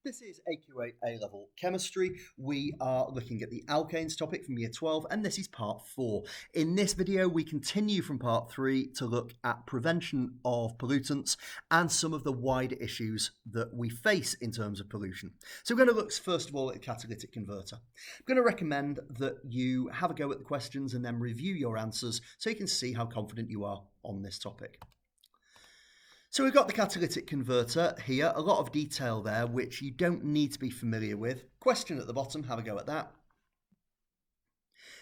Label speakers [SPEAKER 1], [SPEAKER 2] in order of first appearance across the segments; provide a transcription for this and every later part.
[SPEAKER 1] This is AQA A-Level Chemistry. We are looking at the alkanes topic from Year 12, and this is part 4. In this video, we continue from part 3 to look at prevention of pollutants and some of the wider issues that we face in terms of pollution. So we're going to look first of all at the catalytic converter. I'm going to recommend that you have a go at the questions and then review your answers so you can see how confident you are on this topic. So we've got the catalytic converter here, a lot of detail there which you don't need to be familiar with. Question at the bottom, have a go at that.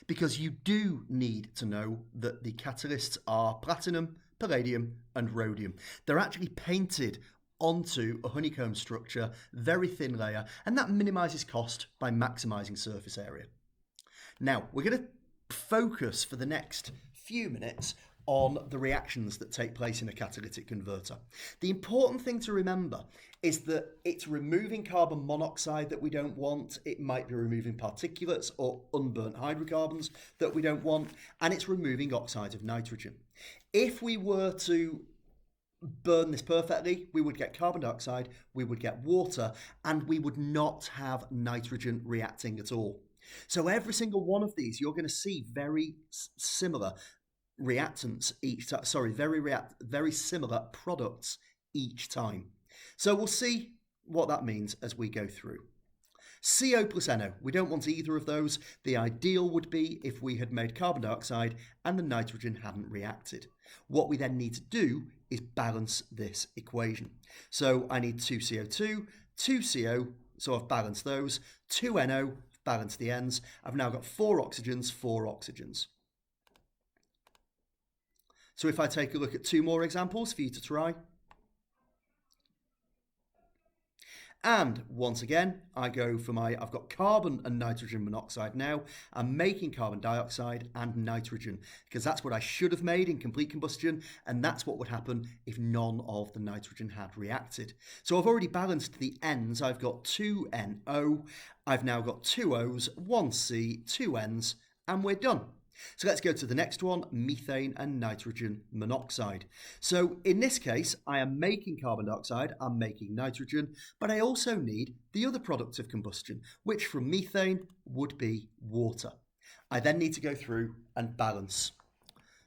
[SPEAKER 1] Because you do need to know that the catalysts are platinum, palladium and rhodium. They're actually painted onto a honeycomb structure, very thin layer, and that minimises cost by maximising surface area. Now we're going to focus for the next few minutes on the reactions that take place in a catalytic converter. The important thing to remember is that it's removing carbon monoxide that we don't want, it might be removing particulates or unburnt hydrocarbons that we don't want, and it's removing oxides of nitrogen. If we were to burn this perfectly, we would get carbon dioxide, we would get water, and we would not have nitrogen reacting at all. So every single one of these, you're going to see very similar reactants each time, very similar products each time. So we'll see what that means as we go through. CO plus NO, we don't want either of those. The ideal would be if we had made carbon dioxide and the nitrogen hadn't reacted. What we then need to do is balance this equation. So I need 2 CO2, 2 CO, so I've balanced those, 2 NO, balanced the ends. I've now got 4 oxygens, 4 oxygens. So if I take a look at 2 more examples for you to try. And once again, I go for I've got carbon and nitrogen monoxide now. I'm making carbon dioxide and nitrogen because that's what I should have made in complete combustion, and that's what would happen if none of the nitrogen had reacted. So I've already balanced the ends. I've got 2 NO, I've now got 2 O's, 1 C, 2 N's, and we're done. So let's go to the next one, methane and nitrogen monoxide. So in this case, I am making carbon dioxide, I'm making nitrogen, but I also need the other product of combustion, which from methane would be water. I then need to go through and balance.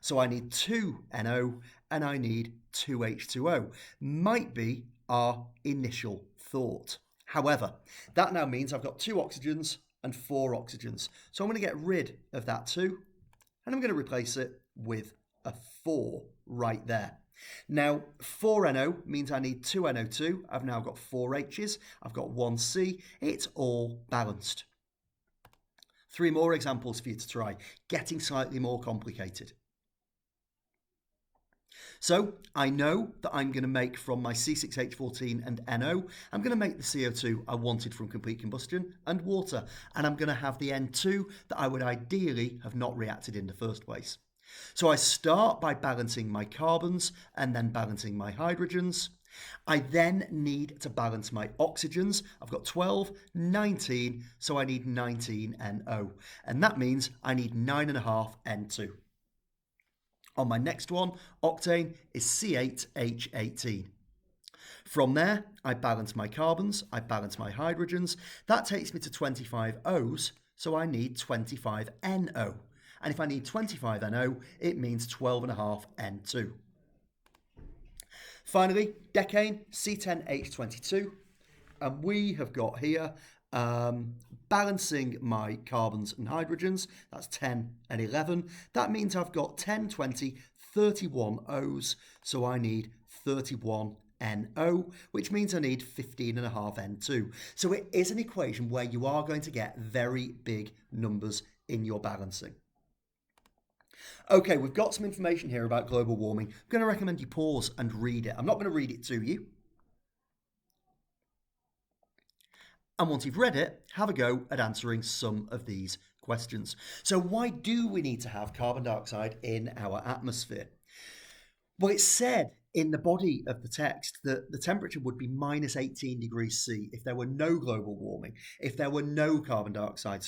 [SPEAKER 1] So I need 2 NO and I need 2 H2O. Might be our initial thought. However, that now means I've got 2 oxygens and 4 oxygens. So I'm going to get rid of that 2. And I'm going to replace it with a 4 right there. Now, 4NO means I need 2 NO2. I've now got 4 H's. I've got 1 C. It's all balanced. 3 more examples for you to try, getting slightly more complicated. So I know that I'm going to make from my C6H14 and NO, I'm going to make the CO2 I wanted from complete combustion and water. And I'm going to have the N2 that I would ideally have not reacted in the first place. So I start by balancing my carbons and then balancing my hydrogens. I then need to balance my oxygens. I've got 12, 19, so I need 19 NO. And that means I need 9.5 N2. On my next one, octane is C8H18. From there, I balance my carbons, I balance my hydrogens. That takes me to 25 O's, so I need 25 NO. And if I need 25 NO, it means 12.5 N2. Finally, decane, C10H22. And we have got here balancing my carbons and hydrogens, that's 10 and 11. That means I've got 10, 20, 31 O's, so I need 31 NO, which means I need 15.5 N2. So it is an equation where you are going to get very big numbers in your balancing. Okay, we've got some information here about global warming. I'm going to recommend you pause and read it. I'm not going to read it to you. And once you've read it, have a go at answering some of these questions. So why do we need to have carbon dioxide in our atmosphere? Well, it's said in the body of the text that the temperature would be minus 18 degrees C if there were no global warming, if there were no carbon dioxide,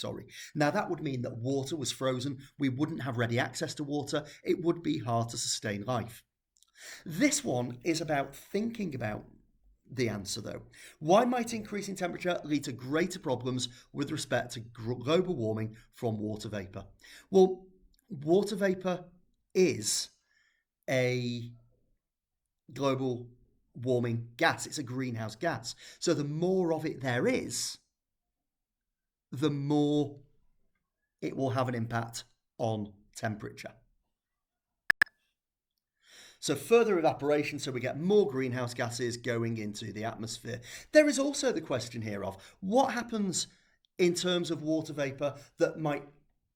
[SPEAKER 1] Now that would mean that water was frozen, we wouldn't have ready access to water, it would be hard to sustain life. This one is about thinking about the answer though. Why might increasing temperature lead to greater problems with respect to global warming from water vapour? Well, water vapour is a global warming gas. It's a greenhouse gas. So the more of it there is, the more it will have an impact on temperature. So further evaporation, so we get more greenhouse gases going into the atmosphere. There is also the question here of what happens in terms of water vapour that might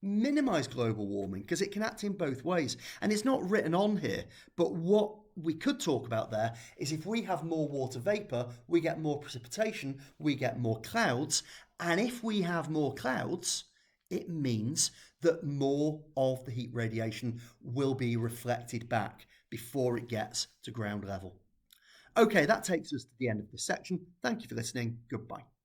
[SPEAKER 1] minimise global warming, because it can act in both ways. And it's not written on here, but what we could talk about there is if we have more water vapour, we get more precipitation, we get more clouds. And if we have more clouds, it means that more of the heat radiation will be reflected back before it gets to ground level. Okay, that takes us to the end of this section. Thank you for listening. Goodbye.